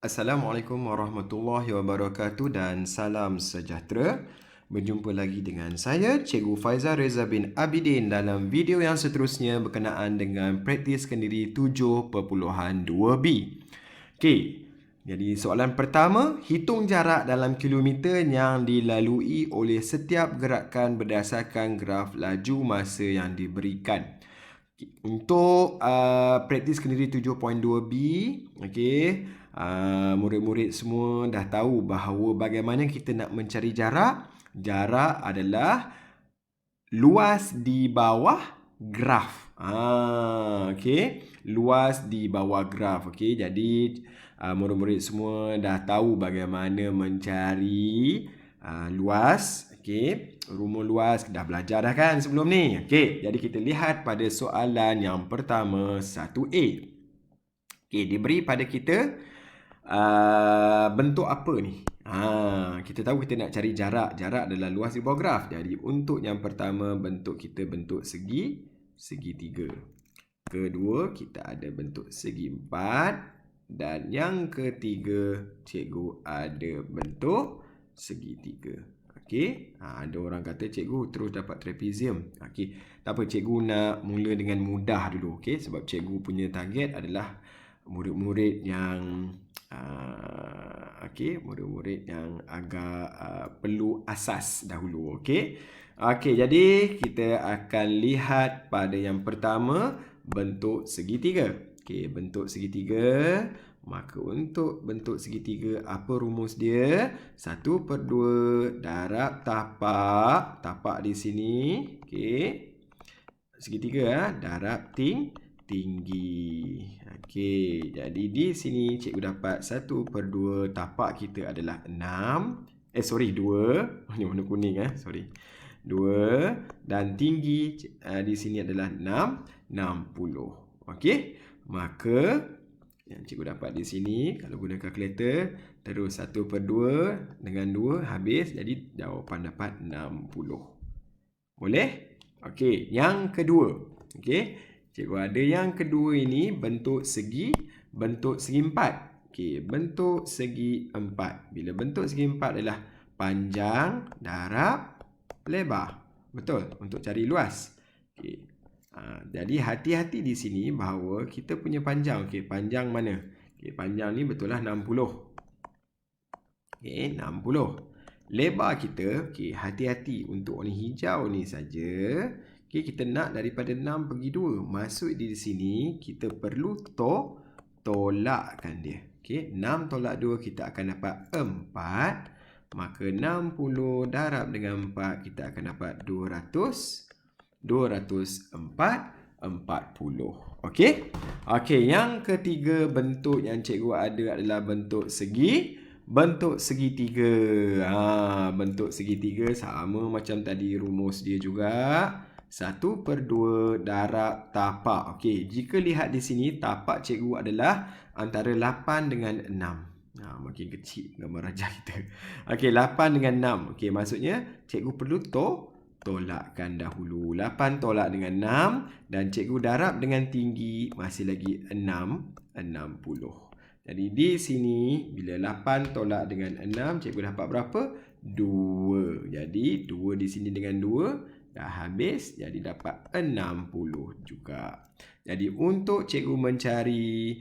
Assalamualaikum warahmatullahi wabarakatuh dan salam sejahtera. Berjumpa lagi dengan saya, Cikgu Faizal Reza bin Abidin dalam video yang seterusnya berkenaan dengan praktis kendiri 7.2b. Okey, jadi soalan pertama, hitung jarak dalam kilometer yang dilalui oleh setiap gerakan berdasarkan graf laju masa yang diberikan. Untuk praktis kendiri 7.2b, okey, murid-murid semua dah tahu bahawa bagaimana kita nak mencari jarak. Jarak adalah luas di bawah graf. Okey, luas di bawah graf. Okey, jadi murid-murid semua dah tahu bagaimana mencari luas. Okey, rumus luas dah belajar dah kan sebelum ni. Okey, jadi kita lihat pada soalan yang pertama 1A. Okey, diberi pada kita bentuk apa ni? Kita tahu kita nak cari jarak. Jarak adalah luas di bawah graf. Jadi untuk yang pertama bentuk kita bentuk segitiga. Kedua kita ada bentuk segi empat. Dan yang ketiga cikgu ada bentuk segitiga. Okey, ada orang kata cikgu terus dapat trapezium. Okey, tak apa, cikgu nak mula dengan mudah dulu. Okey, sebab cikgu punya target adalah murid-murid yang murid-murid yang agak perlu asas dahulu. Okey. Okey, jadi kita akan lihat pada yang pertama bentuk segitiga. Okey, bentuk segitiga. Maka untuk bentuk segitiga, apa rumus dia? 1/2 darab tapak. Tapak di sini. Okey. Segitiga darab tinggi. Okey, jadi di sini cikgu dapat 1/2 tapak kita adalah 6. 2. Ini warna kuning sorry. 2 dan tinggi di sini adalah 60. Okey, maka yang cikgu dapat di sini kalau guna kalkulator terus 1/2 dengan 2 habis, jadi jawapan dapat 60. Boleh? Okey, yang kedua. Okey, cikgu ada yang kedua ini bentuk segi empat. Okey, bentuk segi empat. Bila bentuk segi empat adalah panjang darab lebar. Betul? Untuk cari luas. Okey. Jadi hati-hati di sini bahawa kita punya panjang. Okey, panjang mana? Okey, panjang ni betul lah 60. Okey, 60. Lebar kita, okey, hati-hati untuk warna hijau ni saja. Okey, kita nak daripada 6 pergi 2. Maksud di sini kita perlu tolakkan dia. Okey, 6 tolak 2 kita akan dapat 4. Maka 60 darab dengan 4 kita akan dapat 240. Okey? Okey, yang ketiga bentuk yang cikgu ada adalah bentuk segitiga. Bentuk segitiga sama macam tadi rumus dia juga. 1/2 darab tapak. Okey, jika lihat di sini tapak cikgu adalah antara 8 dengan 6. Makin kecil gambar rajah kita. Okey, 8 dengan 6. Okey, maksudnya cikgu perlu tolakkan dahulu. 8 tolak dengan 6 dan cikgu darab dengan tinggi masih lagi 60. Jadi di sini bila 8 tolak dengan 6 cikgu dapat berapa? 2. Jadi 2 di sini dengan 2 dah habis, jadi dapat 60 juga. Jadi untuk cikgu mencari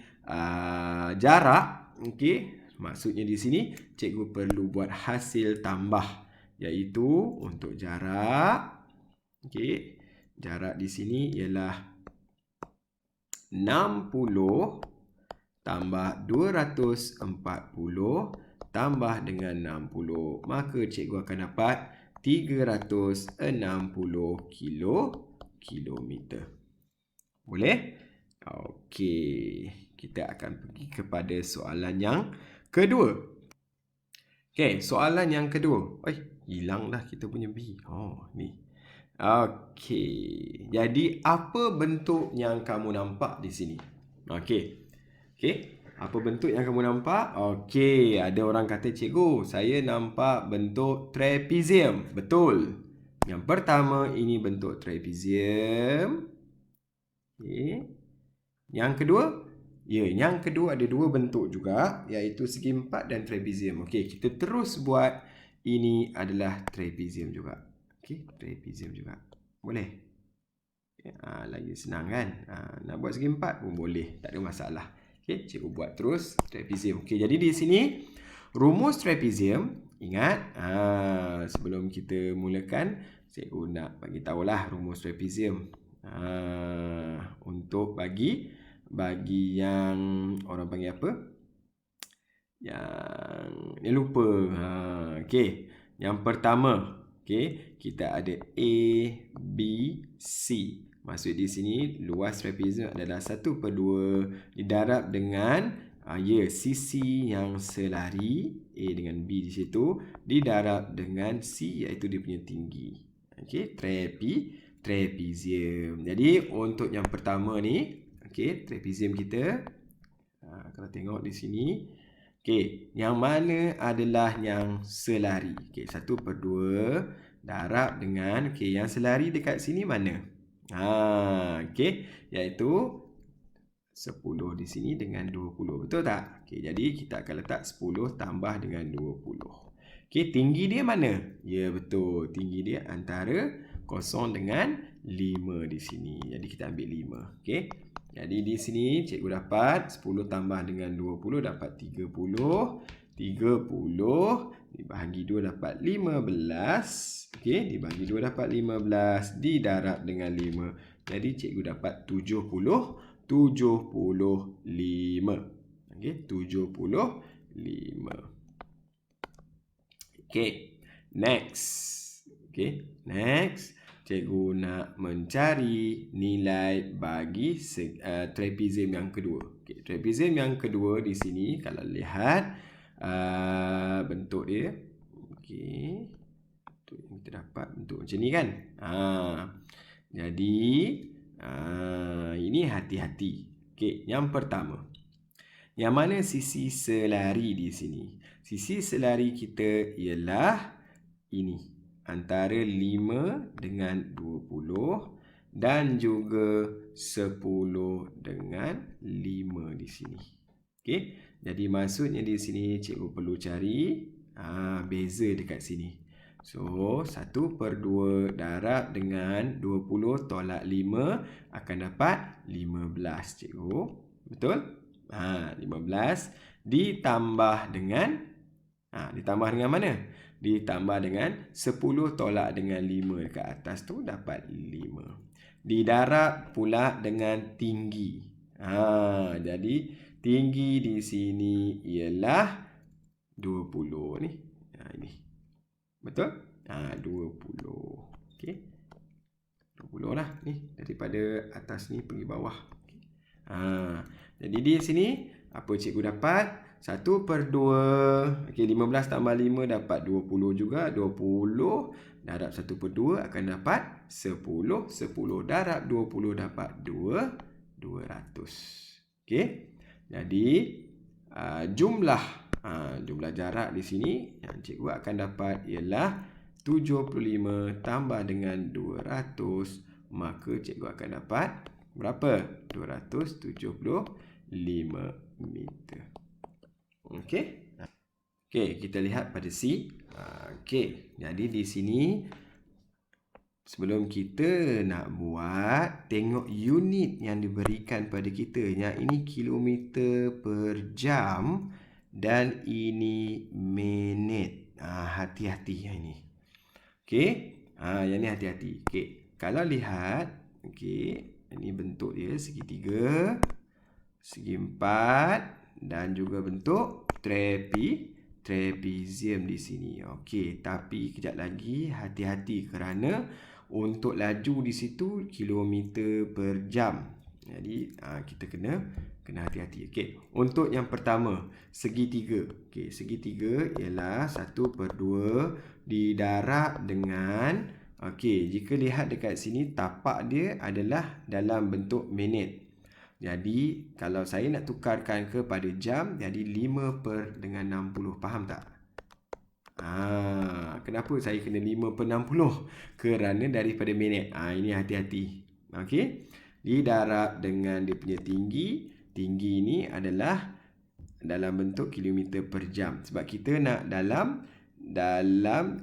jarak, okey, maksudnya di sini cikgu perlu buat hasil tambah, iaitu untuk jarak, okey, jarak di sini ialah 60 tambah 240 tambah dengan 60. Maka cikgu akan dapat 360 kilometer. Boleh? Okey, kita akan pergi kepada soalan yang kedua. Okey, soalan yang kedua. Hilang dah kita punya B. Ni. Okey, jadi apa bentuk yang kamu nampak di sini? Okey, apa bentuk yang kamu nampak? Okey, ada orang kata cikgu, saya nampak bentuk trapezium. Betul. Yang pertama ini bentuk trapezium. Okey. Yang kedua, Ya, yang kedua ada dua bentuk juga, iaitu segi empat dan trapezium. Okey, kita terus buat ini adalah trapezium juga. Okey, trapezium juga. Boleh? Lagi senang kan? Nak buat segi empat pun boleh, tak ada masalah. Okey, cikgu buat terus trapezium. Okey, jadi di sini rumus trapezium, ingat, sebelum kita mulakan, cikgu nak bagi tahulah rumus trapezium. Untuk bagi yang orang panggil apa? Yang lupa. Okey, yang pertama, okey, kita ada A, B, C. Maksud di sini luas trapezium adalah 1/2 didarab dengan sisi yang selari A dengan B di situ didarab dengan C, iaitu dia punya tinggi. Okey, trapezium. Jadi untuk yang pertama ni, okey, trapezium kita, kalau tengok di sini, okey, yang mana adalah yang selari? Okey, 1/2 darab dengan, okey, yang selari dekat sini mana? Okey, iaitu 10 di sini dengan 20. Betul tak? Okey, jadi kita akan letak 10 tambah dengan 20. Okey, tinggi dia mana? Ya, betul. Tinggi dia antara 0 dengan 5 di sini. Jadi kita ambil 5. Okey. Jadi di sini cikgu dapat 10 tambah dengan 20 dapat 30. 30 dibahagi 2 dapat 15. Okey, dibagi 2 dapat 15, didarab dengan 5. Jadi cikgu dapat 75. Okey, 75. Okey, next. Okey, next. Cikgu nak mencari nilai bagi trapezium yang kedua. Okey, trapezium yang kedua di sini kalau lihat bentuk dia. Okey. Kita dapat bentuk macam ni kan? Jadi ini hati-hati. Okey, yang pertama. Yang mana sisi selari di sini? Sisi selari kita ialah ini. Antara 5 dengan 20 dan juga 10 dengan 5 di sini. Okey, jadi maksudnya di sini cikgu perlu cari beza dekat sini. So, 1/2 darab dengan 20 tolak 5 akan dapat 15, cikgu. Betul? 15 ditambah dengan mana? Ditambah dengan 10 tolak dengan 5 dekat atas tu dapat 5. Didarab pula dengan tinggi. Jadi tinggi di sini ialah 20 ni. Ini. Betul? 20. Okey. 20 lah ni, daripada atas ni pergi bawah. Jadi di sini apa cikgu dapat? 1/2. Okey, 15 tambah 5 dapat 20 juga. 20 darab 1/2 akan dapat 10. 10 darab 20 dapat 200. Okey. Jadi jumlah jarak di sini yang cikgu akan dapat ialah 75 tambah dengan 200, maka cikgu akan dapat berapa? 275 meter. Okey. Okey, kita lihat pada C. Okey, jadi di sini sebelum kita nak buat, tengok unit yang diberikan pada kita. Yang ini kilometer per jam dan ini minit. Hati-hati yang ini. Okey, yang ni hati-hati. Okey, kalau lihat, okey, ini bentuk dia segitiga, segi empat dan juga bentuk trapezium di sini. Okey, tapi kejap lagi hati-hati kerana untuk laju di situ kilometer per jam. Jadi kita kena hati-hati. Okey, untuk yang pertama, segitiga. Okey, segitiga ialah 1/2 didarab dengan, okey, jika lihat dekat sini tapak dia adalah dalam bentuk minit. Jadi kalau saya nak tukarkan kepada jam, jadi 5/60. Faham tak? Kenapa saya kena 5/60? Kerana daripada minit. Ini hati-hati. Okey. Didarab dengan dia punya tinggi tinggi ni adalah dalam bentuk kilometer per jam. Sebab kita nak dalam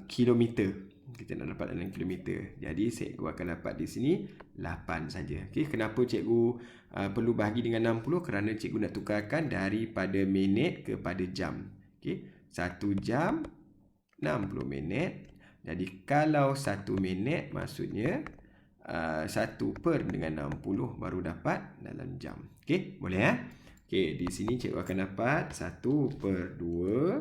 kilometer. Kita nak dapat dalam kilometer. Jadi cikgu akan dapat di sini 8 saja. Okey, kenapa cikgu perlu bahagi dengan 60? Kerana cikgu nak tukarkan daripada minit kepada jam. Okey, 1 jam 60 minit. Jadi kalau 1 minit maksudnya 1 per dengan 60 baru dapat dalam jam. Okey, boleh Okey, di sini cikgu akan dapat 1 per 2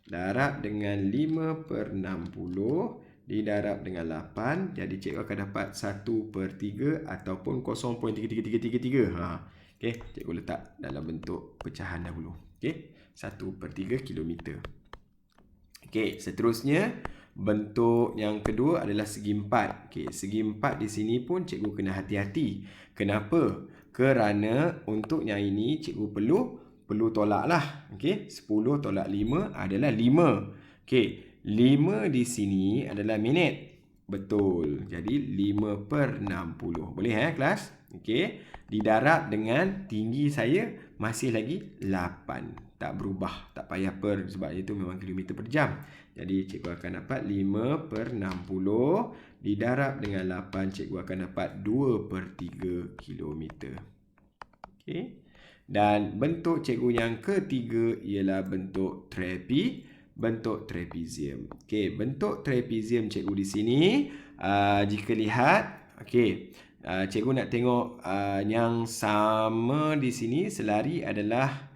darab dengan 5 per 60 didarab dengan 8. Jadi cikgu akan dapat 1 per 3 ataupun 0.33333. Okey, cikgu letak dalam bentuk pecahan dahulu. Okey, 1 per 3 kilometer. Okey, seterusnya bentuk yang kedua adalah segi 4. Okey, segi 4 di sini pun cikgu kena hati-hati. Kenapa? Kerana untuk yang ini cikgu perlu tolak lah. Okey, 10 tolak 5 adalah 5. Okey, 5 di sini adalah minit. Betul. Jadi 5 per 60. Boleh kelas? Okey, didarab dengan tinggi saya masih lagi 8. Tak berubah, tak payah per sebab itu memang kilometer per jam. Jadi cikgu akan dapat 5 per 60 didarab dengan 8, cikgu akan dapat 2 per 3 kilometer. Okey. Dan bentuk cikgu yang ketiga ialah bentuk trapezium. Okey, bentuk trapezium cikgu di sini jika lihat, okey, cikgu nak tengok yang sama di sini selari adalah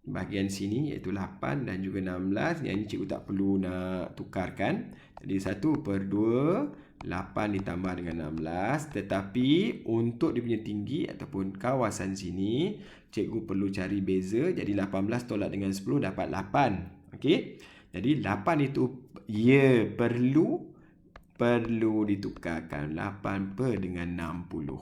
bahagian sini iaitu 8 dan juga 16. Yang ini cikgu tak perlu nak tukarkan. Jadi 1 per 2, 8 ditambah dengan 16. Tetapi untuk dia punya tinggi ataupun kawasan sini, cikgu perlu cari beza. Jadi 18 tolak dengan 10 dapat 8. Okey. Jadi 8 itu perlu ditukarkan. 8 per dengan 60.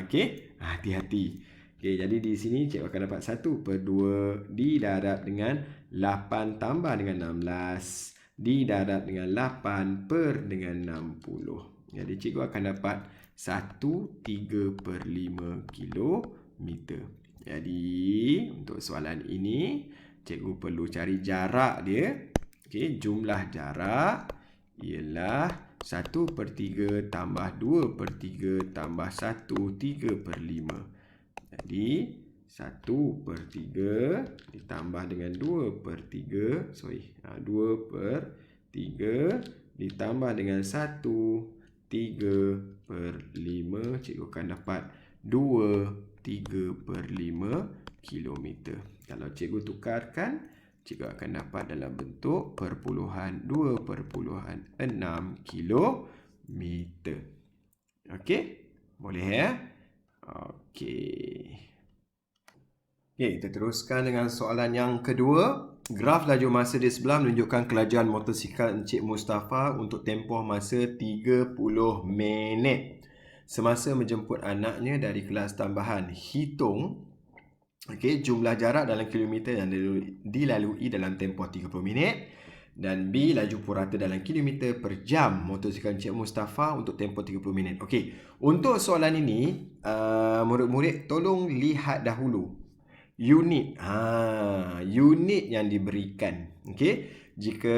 Okey. Hati-hati. Okey, jadi di sini cikgu akan dapat 1 per 2 didarab dengan 8 tambah dengan 16 didarab dengan 8 per dengan 60. Jadi cikgu akan dapat 1/3 per 5 kilometer. Jadi untuk soalan ini cikgu perlu cari jarak dia. Okey, jumlah jarak ialah 1 per 3 tambah 2 per 3 tambah 1/3 per 5. Jadi 1 per 3 ditambah dengan 2 per 3. 2 per 3 ditambah dengan 1/3 per 5. Cikgu akan dapat 2/3 per 5 kilometer. Kalau cikgu tukarkan, cikgu akan dapat dalam bentuk perpuluhan 2/6 kilometer. Okey? Boleh Okey. Kita teruskan dengan soalan yang kedua. Graf laju masa di sebelah menunjukkan kelajuan motosikal Encik Mustafa untuk tempoh masa 30 minit semasa menjemput anaknya dari kelas tambahan. Hitung jumlah jarak dalam kilometer yang dilalui dalam tempoh 30 minit. Dan B, laju purata dalam kilometer per jam motosikal Encik Mustafa untuk tempoh 30 minit. Okey, untuk soalan ini, murid-murid tolong lihat dahulu unit. Unit yang diberikan. Okey, jika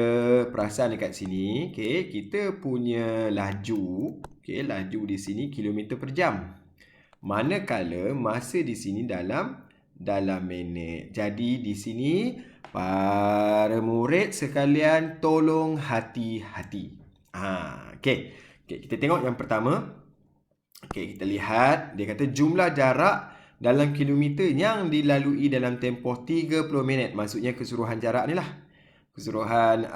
perasan dekat sini, kita punya laju, laju di sini kilometer per jam. Manakala masa di sini dalam minit. Jadi di sini para murid sekalian tolong hati-hati. Okey, kita tengok yang pertama. Okey, kita lihat dia kata jumlah jarak dalam kilometer yang dilalui dalam tempoh 30 minit. Maksudnya keseluruhan jarak ni lah. Keseluruhan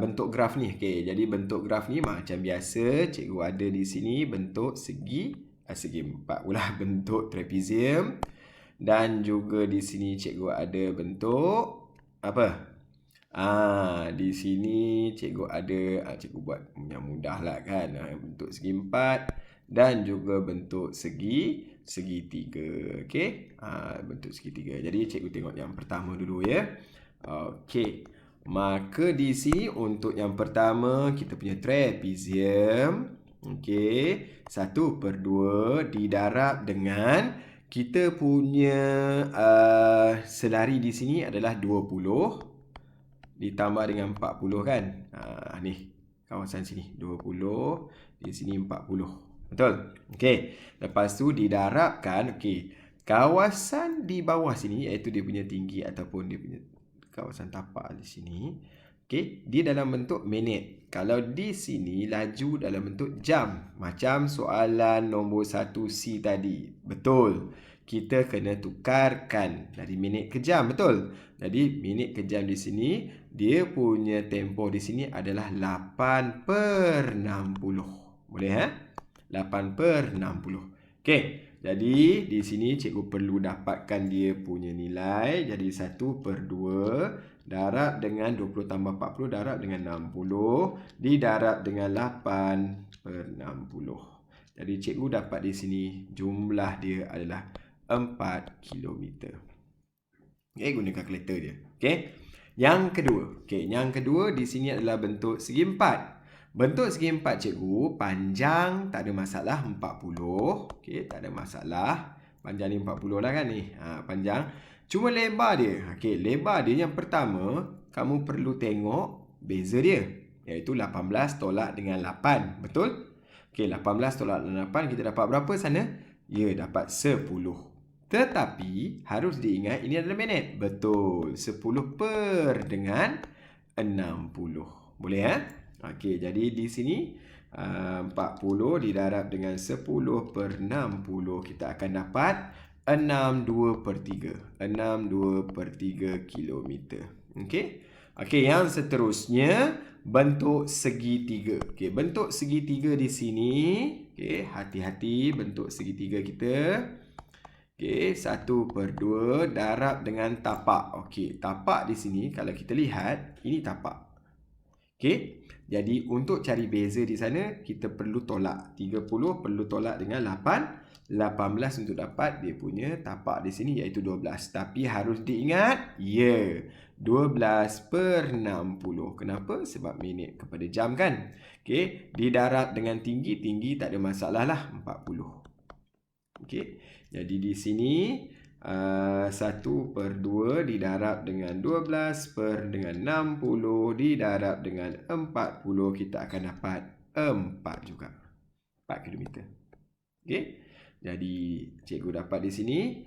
bentuk graf ni. Okey, jadi bentuk graf ni macam biasa cikgu ada di sini bentuk segi 4 pula bentuk trapezium. Dan juga di sini cikgu ada bentuk apa? Di sini cikgu ada, cikgu buat yang mudah lah kan. Bentuk segi 4 dan juga bentuk segi 3. Okey, bentuk segi 3. Jadi cikgu tengok yang pertama dulu ya. Okey, maka di sini untuk yang pertama kita punya trapezium. Okey, 1/2 didarab dengan kita punya selari di sini adalah 20 ditambah dengan 40 kan. Ni kawasan sini 20, di sini 40. Betul? Okey. Lepas tu didarabkan, okey. Kawasan di bawah sini iaitu dia punya tinggi ataupun dia punya kawasan tapak di sini. Okey, dia dalam bentuk minit. Kalau di sini laju dalam bentuk jam. Macam soalan nombor 1C tadi. Betul. Kita kena tukarkan dari minit ke jam, betul? Jadi minit ke jam di sini, dia punya tempoh di sini adalah 8/60. Boleh 8/60. Okey, jadi di sini cikgu perlu dapatkan dia punya nilai. Jadi 1/2 darab dengan 20 tambah 40 darab dengan 60 didarab dengan 8/60. Jadi cikgu dapat di sini jumlah dia adalah 4 km. Guna kalkulator dia. Okey. Yang kedua. Okey, yang kedua di sini adalah bentuk segi empat. Bentuk segi empat cikgu, panjang tak ada masalah 40. Okey, tak ada masalah. Panjang ni 40 lah kan ni. Panjang. Cuma lebar dia. Okey, lebar dia yang pertama, kamu perlu tengok beza dia. Iaitu 18 tolak dengan 8. Betul? Okey, 18 tolak dengan 8 kita dapat berapa sana? Ya, dapat 10. Tetapi harus diingat ini adalah minit. Betul. 10 per dengan 60. Boleh Okey, jadi di sini 40 didarab dengan 10 per 60. Kita akan dapat 62/3. 62/3 kilometer. Okey. Okey, yang seterusnya bentuk segitiga. Okey, bentuk segitiga di sini. Okey, hati-hati bentuk segitiga kita. Okey, 1/2 darab dengan tapak. Okey, tapak di sini kalau kita lihat, ini tapak. Okey, jadi untuk cari beza di sana, kita perlu tolak. 30 perlu tolak dengan 8. 18 untuk dapat dia punya tapak di sini iaitu 12. Tapi harus diingat, 12/60. Kenapa? Sebab minit kepada jam kan. Okey, didarab dengan tinggi. Tinggi tak ada masalah lah, 40. Okey, jadi di sini 1/2 didarab dengan 12 per dengan 60 didarab dengan 40. Kita akan dapat 4 juga. 4 km. Okey, jadi cikgu dapat di sini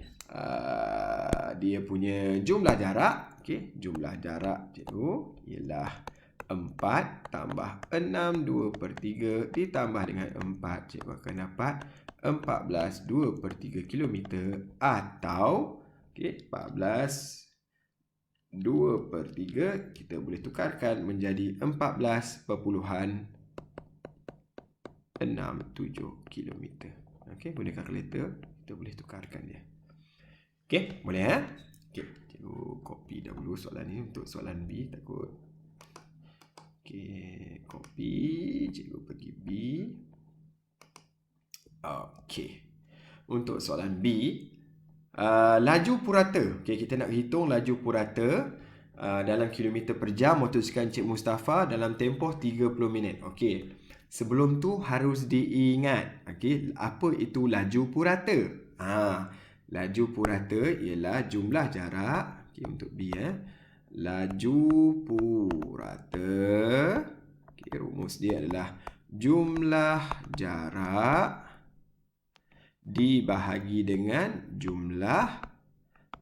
dia punya jumlah jarak. Okey, jumlah jarak cikgu ialah 4 tambah 6 2/3 ditambah dengan 4. Cikgu akan dapat 14 2/3 km atau okey 14 2/3 kita boleh tukarkan menjadi 14.67 km. Okey, guna kalkulator kita boleh tukarkan dia. Okey, boleh Okey, cikgu copy dahulu soalan ni untuk soalan B takut. Okey, copy, cikgu pergi B. Okey. Untuk soalan B, laju purata. Okey, kita nak hitung laju purata dalam kilometer per jam motosikal Encik Mustafa dalam tempoh 30 minit. Okey. Sebelum tu harus diingat, okey, apa itu laju purata? Laju purata ialah jumlah jarak. Okey, untuk B laju purata. Okey, rumus dia adalah jumlah jarak dibahagi dengan jumlah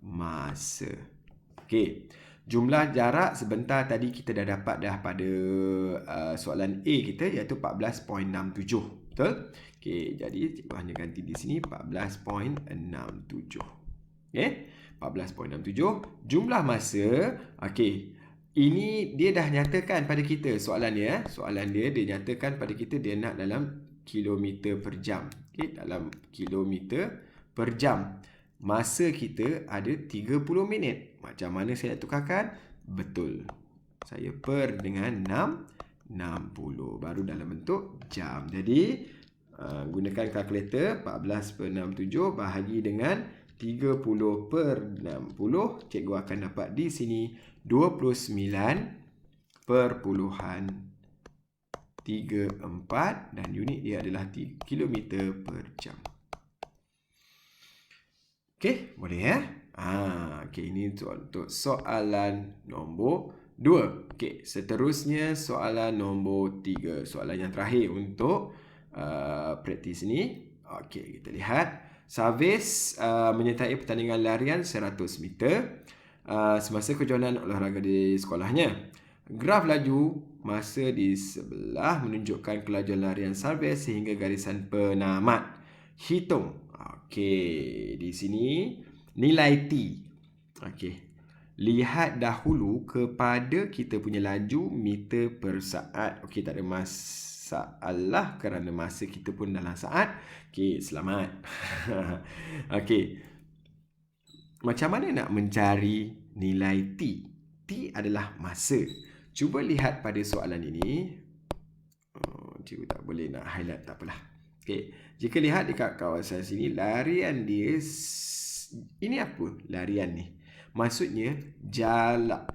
masa. Okey, jumlah jarak sebentar tadi kita dah dapat dah pada soalan A kita iaitu 14.67. Betul? Okey, jadi cikgu hanya ganti di sini 14.67. Okey, 14.67. Jumlah masa, okey, ini dia dah nyatakan pada kita soalan dia. Soalan dia nyatakan pada kita dia nak dalam kilometer per jam. Okey, dalam kilometer per jam. Masa kita ada 30 minit. Macam mana saya nak tukarkan? Betul. Saya per dengan 60. Baru dalam bentuk jam. Jadi, gunakan kalkulator 14/67 bahagi dengan 30/60. Cikgu akan dapat di sini 29.34 dan unit dia adalah km per jam. Okey, boleh ya? Okey, ini untuk soalan nombor 2. Okey, seterusnya soalan nombor 3. Soalan yang terakhir untuk praktis ini. Okey, kita lihat. Savis menyertai pertandingan larian 100 meter semasa kejohanan olahraga di sekolahnya. Graf laju masa di sebelah menunjukkan kelajuan larian Savis sehingga garisan penamat. Hitung. Okey, di sini nilai T. Okey. Lihat dahulu kepada kita punya laju meter per saat. Okey, tak ada masalah kerana masa kita pun dalam saat. Okey, selamat. Okey. Macam mana nak mencari nilai T? T adalah masa. Cuba lihat pada soalan ini. Cikgu tak boleh nak highlight, tak apalah. Okey, jika lihat dekat kawasan sini, larian dia ini apa? Larian ni. Maksudnya jarak.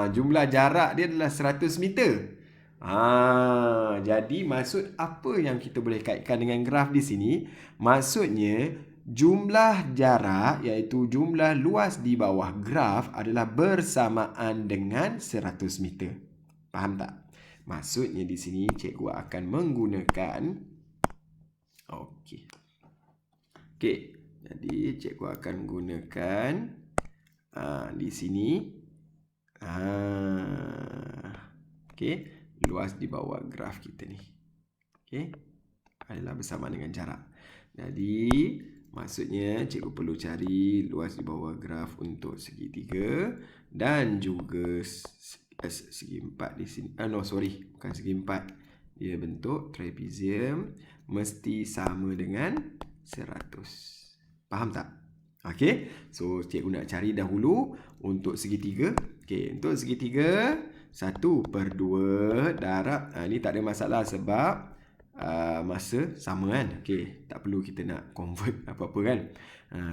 Jumlah jarak dia adalah 100 meter. Jadi maksud apa yang kita boleh kaitkan dengan graf di sini? Maksudnya jumlah jarak iaitu jumlah luas di bawah graf adalah bersamaan dengan 100 meter. Faham tak? Maksudnya di sini cikgu akan menggunakan okey. Jadi cikgu akan gunakan di sini okey, luas di bawah graf kita ni. Okey. Adalah bersamaan dengan jarak. Jadi maksudnya cikgu perlu cari luas di bawah graf untuk segitiga dan juga segi empat di sini. Bukan segi empat. Dia bentuk trapezium mesti sama dengan 100. Faham tak? Okey. So cikgu nak cari dahulu untuk segitiga. Okey, untuk segitiga 1/2 darab. Ini tak ada masalah sebab masa sama kan. Okey, tak perlu kita nak convert apa-apa kan.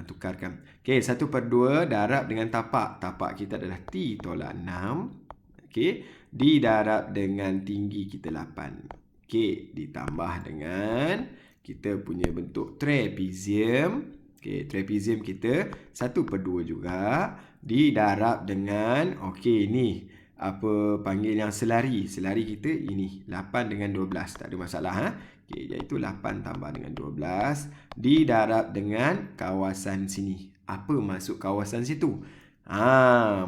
Tukarkan. Okey, 1/2 darab dengan tapak. Tapak kita adalah T tolak 6. Okey, didarab dengan tinggi kita 8. Okey, ditambah dengan kita punya bentuk trapezium. Okey, trapezium kita 1/2 juga. Didarab dengan, okey, ni apa panggil yang selari. Selari kita ini 8 dengan 12. Tak ada masalah. Okey, iaitu 8 tambah dengan 12. Didarab dengan kawasan sini. Apa maksud kawasan situ?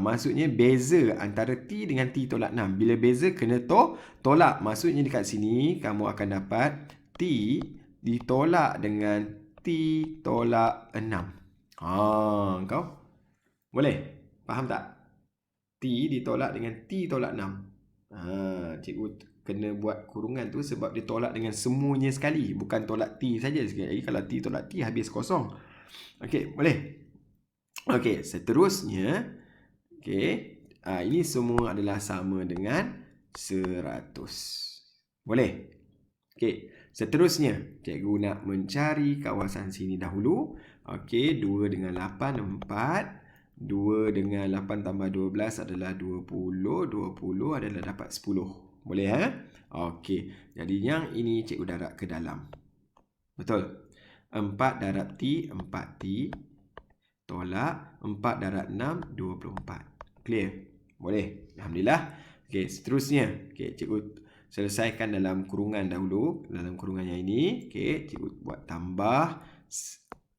Maksudnya beza antara T dengan T tolak 6. Bila beza kena tolak. Maksudnya dekat sini kamu akan dapat T ditolak dengan T tolak 6. Kau boleh? Faham tak? T ditolak dengan T tolak 6. Cikgu kena buat kurungan tu sebab dia tolak dengan semuanya sekali. Bukan tolak T saja sekali. Jadi kalau T tolak T habis kosong. Okey, boleh? Okey, seterusnya. Okey, ini semua adalah sama dengan 100. Boleh? Okey, seterusnya. Cikgu nak mencari kawasan sini dahulu. Okey, 2 dengan 8, 4. 2 dengan 8 tambah 12 adalah 20. 20 adalah dapat 10. Boleh Okey, jadi yang ini cikgu darab ke dalam. Betul? 4 darab T, 4T. Tolak 4 darab 6, 24. Clear? Boleh? Alhamdulillah. Okey, seterusnya. Okey, cikgu selesaikan dalam kurungan dahulu. Dalam kurungan yang ini. Okey, cikgu buat tambah.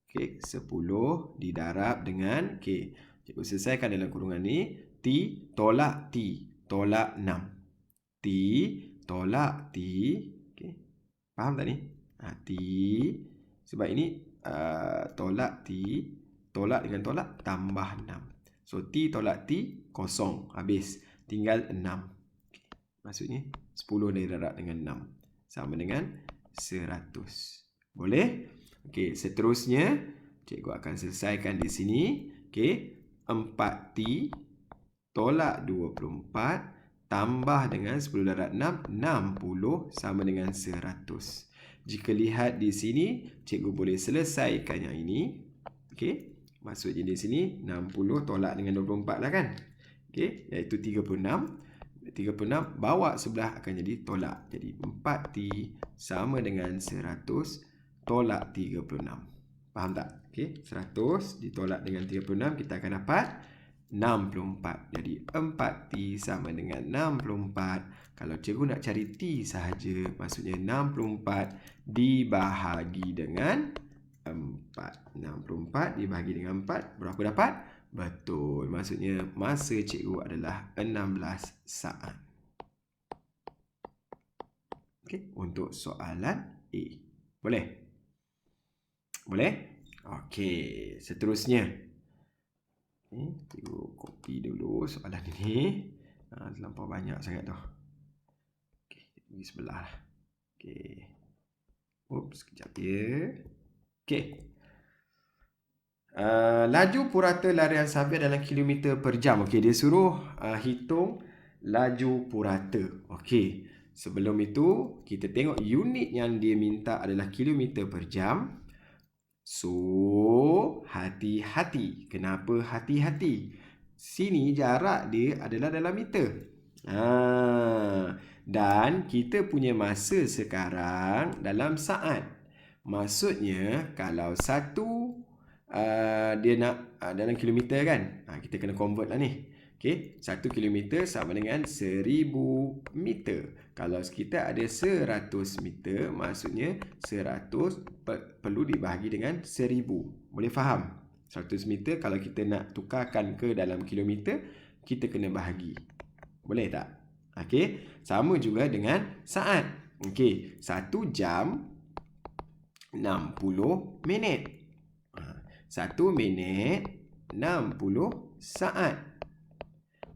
Okey, 10 didarab dengan. Okey, cikgu selesaikan dalam kurungan ni. T tolak T. Tolak 6. T tolak T. Okey, faham tak ni? T. Sebab ini tolak T. Tolak dengan tolak tambah 6. So T tolak T kosong. Habis. Tinggal 6. Okay. Maksudnya 10 didarab dengan 6. Sama dengan 100. Boleh? Okey, seterusnya cikgu akan selesaikan di sini. Okey, 4T tolak 24 tambah dengan 10 darab 6, 60 sama dengan 100. Jika lihat di sini, cikgu boleh selesaikan yang ini. Okey. Maksudnya di sini 60 tolak dengan 24 lah kan. Okey, iaitu 36. 36 bawa sebelah akan jadi tolak. Jadi 4T sama dengan 100 tolak 36. Faham tak? Okey, 100 ditolak dengan 36, kita akan dapat 64. Jadi 4T sama dengan 64. Kalau cikgu nak cari T sahaja, maksudnya 64 dibahagi dengan 4. 64 dibahagi dengan 4, berapa dapat? Betul. Maksudnya masa cikgu adalah 16 saat. Okey, untuk soalan A. Boleh? Boleh? Okey, seterusnya. Cikgu copy dulu soalan ini. Terlampau banyak sangat tu. Okey, pergi sebelah. Okey. Oops, sekejap ya. Okey. Laju purata larian Xavier dalam kilometer per jam. Okey, dia suruh hitung laju purata. Okey. Sebelum itu, kita tengok unit yang dia minta adalah kilometer per jam. So, hati-hati. Kenapa hati-hati? Sini jarak dia adalah dalam meter. Dan kita punya masa sekarang dalam saat. Maksudnya, kalau satu dia nak dalam kilometer kan? Kita kena convert lah ni. Okay, 1 kilometer sama dengan 1000 meter. Kalau kita ada 100 meter, maksudnya 100 perlu dibahagi dengan 1000. Boleh faham? 100 meter kalau kita nak tukarkan ke dalam kilometer, kita kena bahagi. Boleh tak? Okay, sama juga dengan saat. Okay, 1 jam 60 minit. 1 minit 60 saat.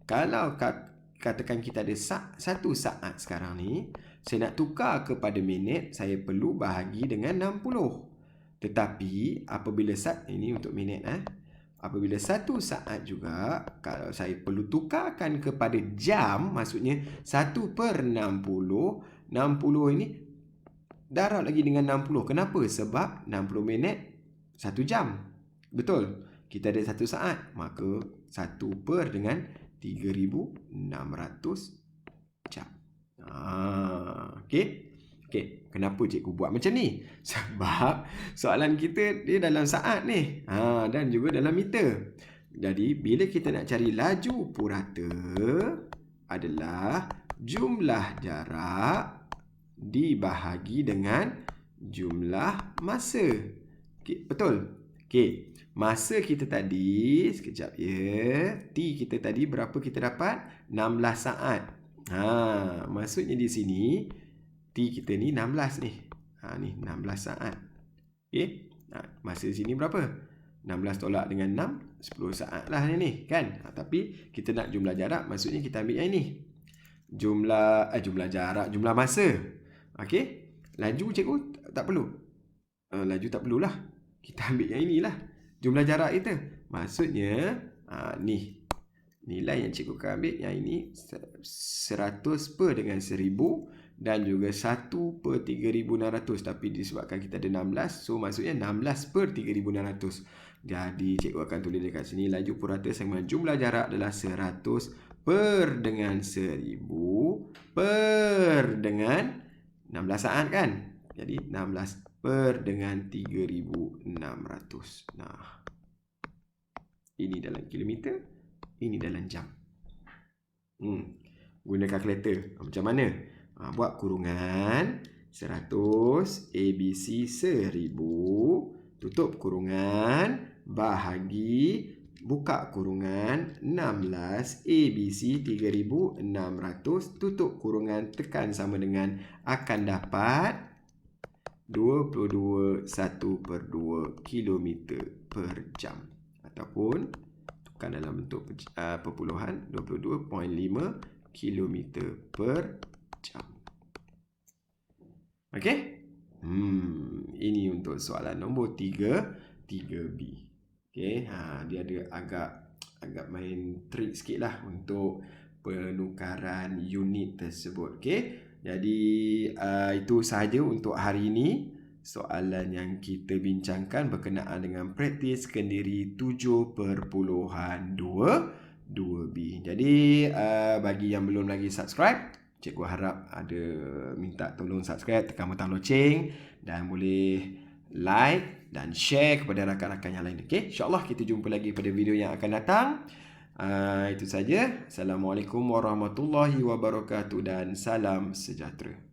Kalau katakan kita ada 1 saat sekarang ni, saya nak tukar kepada minit, saya perlu bahagi dengan 60. Tetapi apabila ini untuk minit apabila 1 saat juga, kalau saya perlu tukarkan kepada jam, maksudnya 1/60, 60 ini darab lagi dengan 60. Kenapa? Sebab 60 minit 1 jam. Betul? Kita ada 1 saat, maka 1 per dengan 3600 jam. Okey. Okey, kenapa cikgu buat macam ni? Sebab soalan kita dia dalam saat ni. Dan juga dalam meter. Jadi, bila kita nak cari laju purata adalah jumlah jarak dibahagi dengan jumlah masa. Okey, betul? Okey. Masa kita tadi, sekejap ya. T kita tadi berapa kita dapat? 16 saat. Maksudnya di sini, T kita ni 16 ni. Ni 16 saat. Okey. Masa di sini berapa? 16 tolak dengan 6, 10 saat lah ni kan? Tapi kita nak jumlah jarak, maksudnya kita ambil yang ini. Jumlah jarak, jumlah masa. Okey. Laju cikgu tak perlu. Laju tak perlulah. Kita ambil yang inilah. Jumlah jarak kita. Maksudnya, ni. Nilai yang cikgu akan ambil, yang ini 100 per dengan 1000 dan juga 1 per 3600. Tapi disebabkan kita ada 16, so maksudnya 16 per 3600. Jadi, cikgu akan tulis dekat sini, laju purata sama jumlah jarak adalah 100 per dengan 1000 per dengan 16 saat kan? Jadi, 16 per dengan 3600. Ini dalam kilometer, ini dalam jam. Guna kalkulator. Macam mana? Buat kurungan 100 ABC 1000, tutup kurungan, bahagi, buka kurungan 16 ABC 3600, tutup kurungan, tekan sama dengan, akan dapat 22 1/2 km per jam. Ataupun tukar dalam bentuk perpuluhan, 22.5 km per jam. Okey? Ini untuk soalan nombor 3B. Okey, dia ada agak main trik sikit lah untuk penukaran unit tersebut. Okey? Jadi itu sahaja untuk hari ini. Soalan yang kita bincangkan berkenaan dengan praktis kendiri 7.22B. Jadi bagi yang belum lagi subscribe, cikgu harap ada minta tolong subscribe, tekan butang loceng dan boleh like dan share kepada rakan-rakan yang lain. Okey, insya-Allah kita jumpa lagi pada video yang akan datang. Itu saja. Assalamualaikum warahmatullahi wabarakatuh dan salam sejahtera.